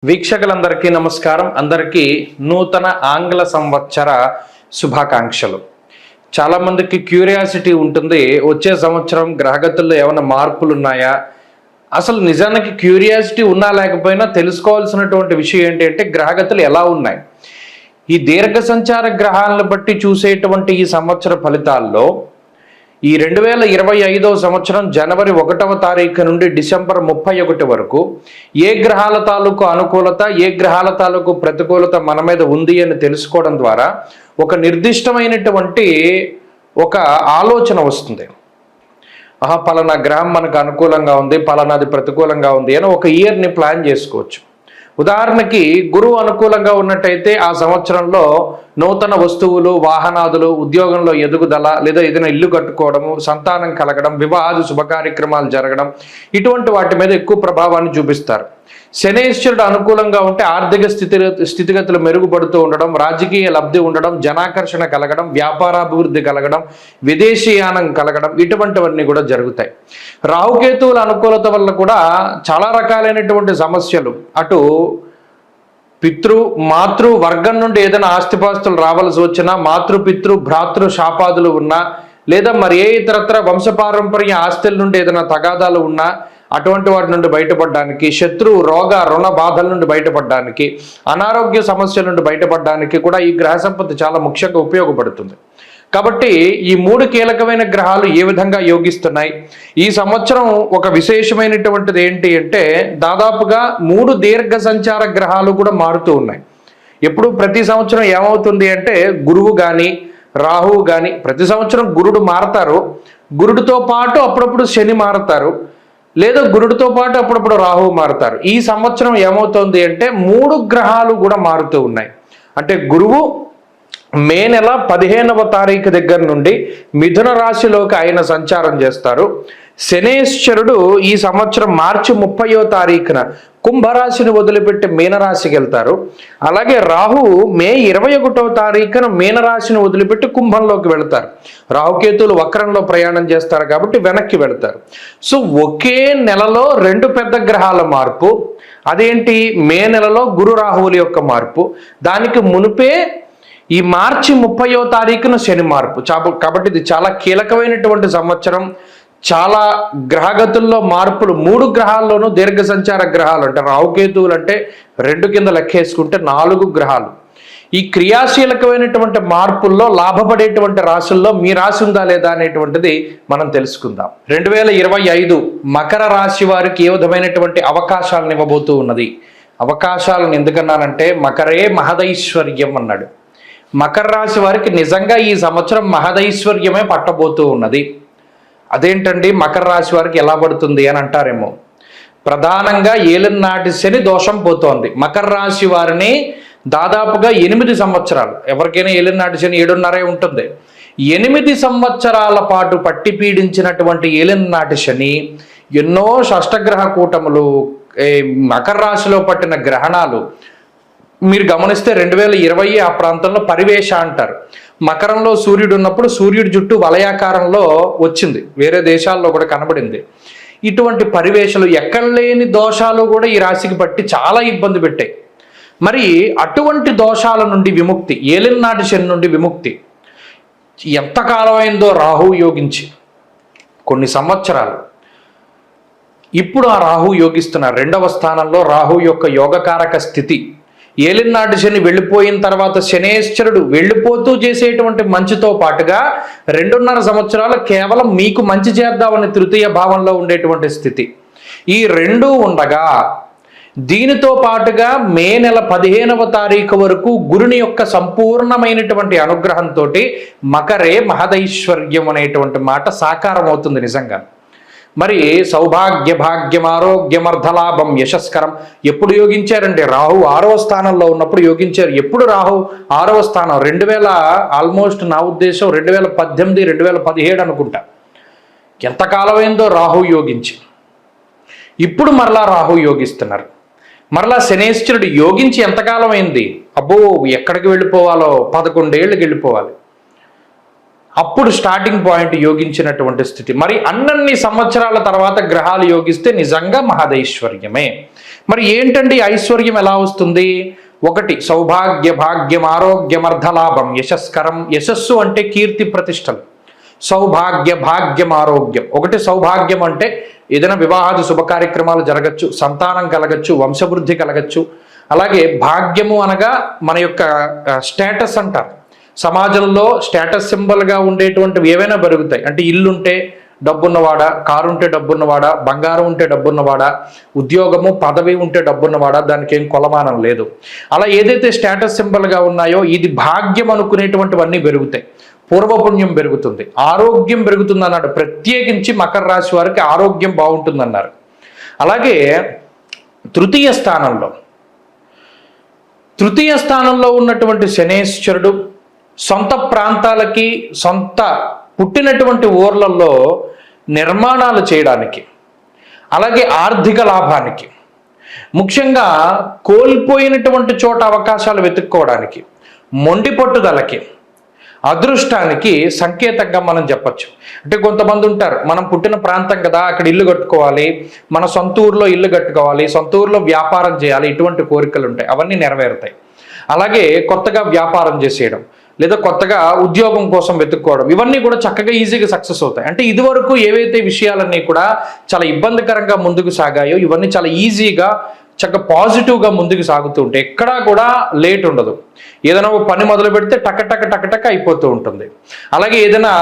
వీక్షకులందరికీ నమస్కారం. అందరికీ నూతన ఆంగ్ల సంవత్సర శుభాకాంక్షలు. చాలామందికి క్యూరియాసిటీ ఉంటుంది, వచ్చే సంవత్సరం గ్రహగతుల్లో ఏమైనా మార్పులు ఉన్నాయా? అసలు నిజానికి క్యూరియాసిటీ ఉన్నా లేకపోయినా తెలుసుకోవాల్సినటువంటి విషయం ఏంటంటే గ్రహగతులు ఎలా ఉన్నాయి. ఈ దీర్ఘ సంచార గ్రహాలను బట్టి చూసేటువంటి ఈ సంవత్సర ఫలితాల్లో ఈ 2025వ సంవత్సరం జనవరి 1వ తారీఖు నుండి డిసెంబర్ 31 వరకు ఏ గ్రహాల తాలూకు అనుకూలత, ఏ గ్రహాల తాలూకు ప్రతికూలత మన మీద ఉంది అని తెలుసుకోవడం ద్వారా ఒక నిర్దిష్టమైనటువంటి ఒక ఆలోచన వస్తుంది. పలానా గ్రహం మనకు అనుకూలంగా ఉంది, పలానాది ప్రతికూలంగా ఉంది అని ఒక ఇయర్ని ప్లాన్ చేసుకోవచ్చు. ఉదాహరణకి గురువు అనుకూలంగా ఉన్నట్టయితే ఆ సంవత్సరంలో నూతన వస్తువులు, వాహనాదులు, ఉద్యోగంలో ఎదుగుదల, లేదా ఏదైనా ఇల్లు కట్టుకోవడము, సంతానం కలగడం, వివాహాది శుభకార్యక్రమాలు జరగడం, ఇటువంటి వాటి మీద ఎక్కువ ప్రభావాన్ని చూపిస్తారు. శనేశ్వరుడు అనుకూలంగా ఉంటే ఆర్థిక స్థితిగతులు మెరుగుపడుతూ ఉండడం, రాజకీయ లబ్ధి ఉండడం, జనాకర్షణ కలగడం, వ్యాపారాభివృద్ధి కలగడం, విదేశీయానం కలగడం, ఇటువంటివన్నీ కూడా జరుగుతాయి. రాహుకేతువుల అనుకూలత వల్ల కూడా చాలా రకాలైనటువంటి సమస్యలు, అటు మాతృ వర్గం నుండి ఏదైనా ఆస్తిపాస్తులు రావాల్సి వచ్చినా, మాతృ భ్రాతృ శాపాదులు ఉన్నా, లేదా మరి ఏ ఇతరత్ర వంశపారంపర్య ఆస్తుల నుండి ఏదైనా తగాదాలు ఉన్నా అటువంటి వాటి నుండి బయటపడడానికి, శత్రు రోగ రుణ బాధల నుండి బయటపడడానికి, అనారోగ్య సమస్యల నుండి బయటపడడానికి కూడా ఈ గ్రహ సంపత్తి చాలా ముఖ్యంగా ఉపయోగపడుతుంది. కాబట్టి ఈ 3 కీలకమైన గ్రహాలు ఏ విధంగా యోగిస్తున్నాయి, ఈ సంవత్సరం ఒక విశేషమైనటువంటిది ఏంటి అంటే దాదాపుగా 3 దీర్ఘ సంచార గ్రహాలు కూడా మారుతూ ఉన్నాయి. ఎప్పుడు ప్రతి సంవత్సరం ఏమవుతుంది అంటే గురువు కానీ రాహువు కానీ, ప్రతి సంవత్సరం గురుడు మారతారు, గురుడితో పాటు అప్పుడప్పుడు శని మారతారు, లేదా గురుడితో పాటు అప్పుడప్పుడు రాహువు మారుతారు. ఈ సంవత్సరం ఏమవుతుంది అంటే 3 గ్రహాలు కూడా మారుతూ ఉన్నాయి. అంటే గురువు మే నెల 15వ తారీఖు దగ్గర నుండి మిథున రాశిలోకి ఆయన సంచారం చేస్తారు. శనేశ్వరుడు ఈ సంవత్సరం మార్చి 30వ తారీఖున కుంభరాశిని వదిలిపెట్టి మీనరాశికి వెళ్తారు. అలాగే రాహువు మే 21వ తారీఖున మీనరాశిని వదిలిపెట్టి కుంభంలోకి వెళ్తారు. రాహుకేతువులు వక్రంలో ప్రయాణం చేస్తారు కాబట్టి వెనక్కి వెళ్తారు. సో ఒకే నెలలో 2 పెద్ద గ్రహాల మార్పు. అదేంటి? మే నెలలో గురు రాహువుల యొక్క మార్పు, దానికి మునిపే ఈ మార్చి 30వ తారీఖున శని మార్పు. కాబట్టి ఇది చాలా కీలకమైనటువంటి సంవత్సరం. చాలా గ్రహగతుల్లో మార్పులు, 3 గ్రహాల్లోనూ దీర్ఘ సంచార గ్రహాలు, అంటే రాహుకేతువులు అంటే 2 కింద లెక్కేసుకుంటే 4 గ్రహాలు. ఈ క్రియాశీలకమైనటువంటి మార్పుల్లో లాభపడేటువంటి రాశుల్లో మీ రాశి ఉందా లేదా అనేటువంటిది మనం తెలుసుకుందాం. 2025 మకర రాశి వారికి ఏ విధమైనటువంటి అవకాశాలను ఇవ్వబోతూ ఉన్నది? అవకాశాలను ఎందుకన్నానంటే మకరే మహదైశ్వర్యం అన్నాడు. మకర రాశి వారికి నిజంగా ఈ సంవత్సరం మహదైశ్వర్యమే పట్టబోతూ ఉన్నది. అదేంటండి మకర రాశి వారికి ఎలా పడుతుంది అని అంటారేమో. ప్రధానంగా ఏలినాటి శని దోషం పోతోంది. మకర రాశి వారిని దాదాపుగా 8 సంవత్సరాలు, ఎవరికైనా ఏలినాటి శని 7.5 ఉంటుంది, 8 సంవత్సరాల పాటు పట్టి పీడించినటువంటి ఏలినాటి శని, ఎన్నో షష్టగ్రహ కూటములు, మకర రాశిలో పట్టిన గ్రహణాలు మీరు గమనిస్తే 2020 ఆ ప్రాంతంలో పరివేష అంటారు. మకరంలో సూర్యుడు ఉన్నప్పుడు సూర్యుడి జుట్టు వలయాకారంలో వచ్చింది, వేరే దేశాల్లో కూడా కనబడింది. ఇటువంటి పరివేషలు, ఎక్కడ లేని దోషాలు కూడా ఈ రాశికి పట్టి చాలా ఇబ్బంది పెట్టాయి. మరి అటువంటి దోషాల నుండి విముక్తి, ఏలినాటి శని నుండి విముక్తి ఎంతకాలం అయిందో రాహువు యోగించి? కొన్ని సంవత్సరాలు. ఇప్పుడు ఆ రాహువు యోగిస్తున్నారు. 2వ స్థానంలో రాహువు యొక్క యోగకారక స్థితి. ఏలినాటి శని వెళ్ళిపోయిన తర్వాత శనేశ్వరుడు వెళ్ళిపోతూ చేసేటువంటి మంచితో పాటుగా 2.5 సంవత్సరాలు కేవలం మీకు మంచి చేద్దామని తృతీయ భావంలో ఉండేటువంటి స్థితి. ఈ 2 ఉండగా దీనితో పాటుగా మే నెల 15వ తారీఖు వరకు గురుని యొక్క సంపూర్ణమైనటువంటి అనుగ్రహంతో మకరే మహదైశ్వర్యం అనేటువంటి మాట సాకారం అవుతుంది నిజంగా. మరి సౌభాగ్య భాగ్యం ఆరోగ్యమర్ధలాభం యశస్కరం ఎప్పుడు యోగించారంటే రాహు 6వ స్థానంలో ఉన్నప్పుడు యోగించారు. ఎప్పుడు రాహు 6వ స్థానం? 2000 ఆల్మోస్ట్ నా ఉద్దేశం 2018 2017 అనుకుంటా. ఎంతకాలమైందో రాహు యోగించి. ఇప్పుడు మరలా రాహు యోగిస్తున్నారు. మరలా శనేశ్వరుడు యోగించి ఎంతకాలం అయింది? అబ్బో, ఎక్కడికి వెళ్ళిపోవాలో 11 ఏళ్ళకి వెళ్ళిపోవాలి. అప్పుడు స్టార్టింగ్ పాయింట్ యోగించినటువంటి స్థితి. మరి అన్నన్ని సంవత్సరాల తర్వాత గ్రహాలు యోగిస్తే నిజంగా మహదైశ్వర్యమే. మరి ఏంటండి ఐశ్వర్యం ఎలా వస్తుంది? ఒకటి సౌభాగ్య భాగ్యం ఆరోగ్యం అర్ధలాభం యశస్కరం. యశస్సు అంటే కీర్తి ప్రతిష్టలు. సౌభాగ్య భాగ్యం ఆరోగ్యం. ఒకటి సౌభాగ్యం అంటే ఏదైనా వివాహాది శుభ కార్యక్రమాలు జరగచ్చు, సంతానం కలగచ్చు, వంశవృద్ధి కలగచ్చు. అలాగే భాగ్యము అనగా మన యొక్క స్టేటస్ అంటారు. సమాజంలో స్టేటస్ సింబల్గా ఉండేటువంటివి ఏవైనా పెరుగుతాయి. అంటే ఇల్లుంటే డబ్బున్నవాడా, కారు ఉంటే డబ్బున్నవాడా, బంగారం ఉంటే డబ్బున్నవాడా, ఉద్యోగము పదవి ఉంటే డబ్బున్నవాడా, దానికి ఏం కొలమానం లేదు. అలా ఏదైతే స్టేటస్ సింబల్గా ఉన్నాయో ఇది భాగ్యం అనుకునేటువంటివన్నీ పెరుగుతాయి. పూర్వపుణ్యం పెరుగుతుంది, ఆరోగ్యం పెరుగుతుంది అన్నాడు. ప్రత్యేకించి మకర రాశి వారికి ఆరోగ్యం బాగుంటుందన్నారు. అలాగే తృతీయ స్థానంలో ఉన్నటువంటి శనేశ్వరుడు సొంత ప్రాంతాలకి, సొంత పుట్టినటువంటి ఊర్లలో నిర్మాణాలు చేయడానికి, అలాగే ఆర్థిక లాభానికి, ముఖ్యంగా కోల్పోయినటువంటి చోట అవకాశాలు వెతుక్కోవడానికి, మొండి పట్టుదలకి, అదృష్టానికి సంకేతంగా మనం చెప్పచ్చు. అంటే కొంతమంది ఉంటారు, మనం పుట్టిన ప్రాంతం కదా, అక్కడ ఇల్లు కట్టుకోవాలి, మన సొంత ఊర్లో ఇల్లు కట్టుకోవాలి, సొంత ఊర్లో వ్యాపారం చేయాలి, ఇటువంటి కోరికలు ఉంటాయి. అవన్నీ నెరవేరుతాయి. అలాగే కొత్తగా వ్యాపారం చేసేయడం, లేదా కొత్తగా ఉద్యోగం కోసం వెతుక్కోవడం, ఇవన్నీ కూడా చక్కగా ఈజీగా సక్సెస్ అవుతాయి. అంటే ఇదివరకు ఏవైతే విషయాలన్నీ కూడా చాలా ఇబ్బందికరంగా ముందుకు సాగాయో ఇవన్నీ చాలా ఈజీగా చక్కగా పాజిటివ్గా ముందుకు సాగుతూ ఉంటాయి. ఎక్కడా కూడా లేట్ ఉండదు. ఏదైనా పని మొదలు పెడితే టక అయిపోతూ ఉంటుంది. అలాగే ఏదైనా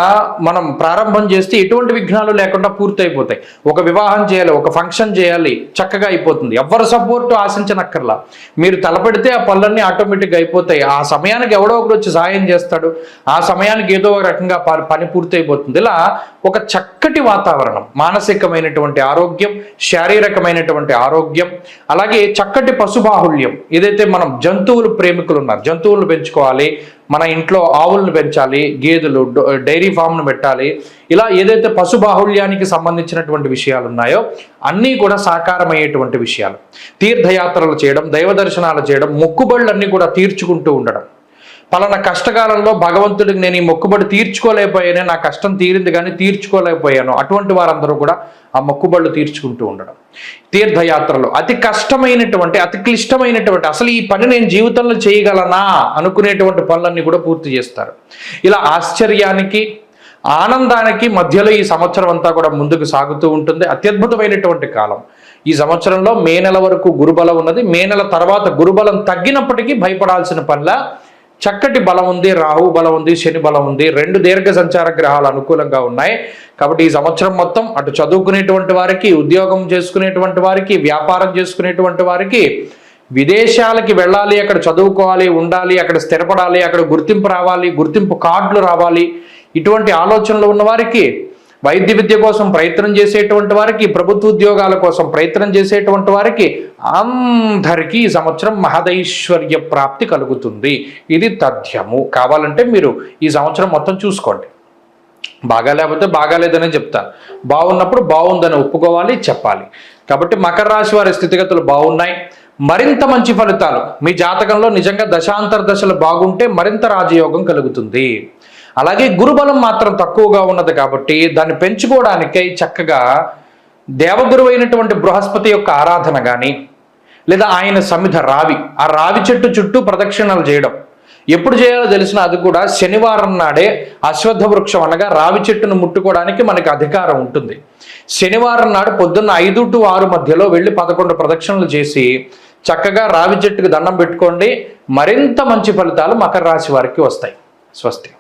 మనం ప్రారంభం చేస్తే ఎటువంటి విఘ్నాలు లేకుండా పూర్తి అయిపోతాయి. ఒక వివాహం చేయాలి, ఒక ఫంక్షన్ చేయాలి, చక్కగా అయిపోతుంది. ఎవరి సపోర్టు ఆశించనక్కర్లా. మీరు తలపెడితే ఆ పనులన్నీ ఆటోమేటిక్గా అయిపోతాయి. ఆ సమయానికి ఎవడో ఒకరు వచ్చి సహాయం చేస్తాడు, ఆ సమయానికి ఏదో ఒక రకంగా పని పూర్తి అయిపోతుంది. ఇలా ఒక చక్కటి వాతావరణం, మానసికమైనటువంటి ఆరోగ్యం, శారీరకమైనటువంటి ఆరోగ్యం, అలాగే చక్కటి పశుబాహుళ్యం. ఏదైతే మనం జంతువులు ప్రేమికులు ఉన్నారు, జంతువులను పెంచుకోవాలి, మన ఇంట్లో ఆవులను పెంచాలి, గేదెలు, డైరీ ఫామ్ను పెట్టాలి, ఇలా ఏదైతే పశుబాహుళ్యానికి సంబంధించినటువంటి విషయాలు ఉన్నాయో అన్నీ కూడా సాకారమయ్యేటువంటి విషయాలు. తీర్థయాత్రలు చేయడం, దైవ దర్శనాలు చేయడం, మొక్కుబళ్ళన్నీ కూడా తీర్చుకుంటూ ఉండడం. పలానా కష్టకాలంలో భగవంతుడికి నేను ఈ మొక్కుబడి తీర్చుకోలేకపోయానే, నా కష్టం తీరింది కానీ తీర్చుకోలేకపోయాను, అటువంటి వారందరూ కూడా ఆ మొక్కుబళ్ళు తీర్చుకుంటూ ఉండడం. తీర్థయాత్రలు అతి కష్టమైనటువంటి, అతి క్లిష్టమైనటువంటి, అసలు ఈ పని నేను జీవితంలో చేయగలనా అనుకునేటువంటి పనులన్నీ కూడా పూర్తి చేస్తారు. ఇలా ఆశ్చర్యానికి, ఆనందానికి మధ్యలో ఈ సంవత్సరం అంతా కూడా ముందుకు సాగుతూ ఉంటుంది. అత్యద్భుతమైనటువంటి కాలం. ఈ సంవత్సరంలో మే నెల వరకు గురుబలం ఉన్నది. మే నెల తర్వాత గురుబలం తగ్గినప్పటికీ భయపడాల్సిన పనిలా చక్కటి బలం ఉంది, రాహు బలం ఉంది, శని బలం ఉంది. 2 దీర్ఘ సంచార గ్రహాలు అనుకూలంగా ఉన్నాయి. కాబట్టి ఈ సంవత్సరం మొత్తం అటు చదువుకునేటువంటి వారికి, ఉద్యోగం చేసుకునేటువంటి వారికి, వ్యాపారం చేసుకునేటువంటి వారికి, విదేశాలకి వెళ్ళాలి, అక్కడ చదువుకోవాలి, ఉండాలి, అక్కడ స్థిరపడాలి, అక్కడ గుర్తింపు రావాలి, గుర్తింపు కార్డులు రావాలి, ఇటువంటి ఆలోచనలు ఉన్న వారికి, వైద్య విద్య కోసం ప్రయత్నం చేసేటువంటి వారికి, ప్రభుత్వ ఉద్యోగాల కోసం ప్రయత్నం చేసేటువంటి వారికి అందరికీ ఈ సంవత్సరం మహదైశ్వర్య ప్రాప్తి కలుగుతుంది. ఇది తథ్యము. కావాలంటే మీరు ఈ సంవత్సరం మొత్తం చూసుకోండి. బాగా లేకపోతే బాగాలేదని చెప్తాను, బాగున్నప్పుడు బాగుందని ఒప్పుకోవాలి, చెప్పాలి. కాబట్టి మకర రాశి వారి స్థితిగతులు బాగున్నాయి. మరింత మంచి ఫలితాలు మీ జాతకంలో నిజంగా దశాంతర దశలు బాగుంటే మరింత రాజయోగం కలుగుతుంది. అలాగే గురుబలం మాత్రం తక్కువగా ఉన్నది కాబట్టి దాన్ని పెంచుకోవడానికై చక్కగా దేవగురువు అయినటువంటి బృహస్పతి యొక్క ఆరాధన కానీ, లేదా ఆయన సమిధ రావి, ఆ రావి చెట్టు చుట్టూ ప్రదక్షిణలు చేయడం. ఎప్పుడు చేయాలో తెలిసిన అది కూడా శనివారం నాడే అశ్వత్థ వృక్షం అనగా రావి చెట్టును ముట్టుకోవడానికి మనకి అధికారం ఉంటుంది. శనివారం నాడు పొద్దున్న 5 to 6 మధ్యలో వెళ్ళి 11 ప్రదక్షిణలు చేసి చక్కగా రావి చెట్టుకు దండం పెట్టుకోండి. మరింత మంచి ఫలితాలు మకర రాశి వారికి వస్తాయి. స్వస్తి.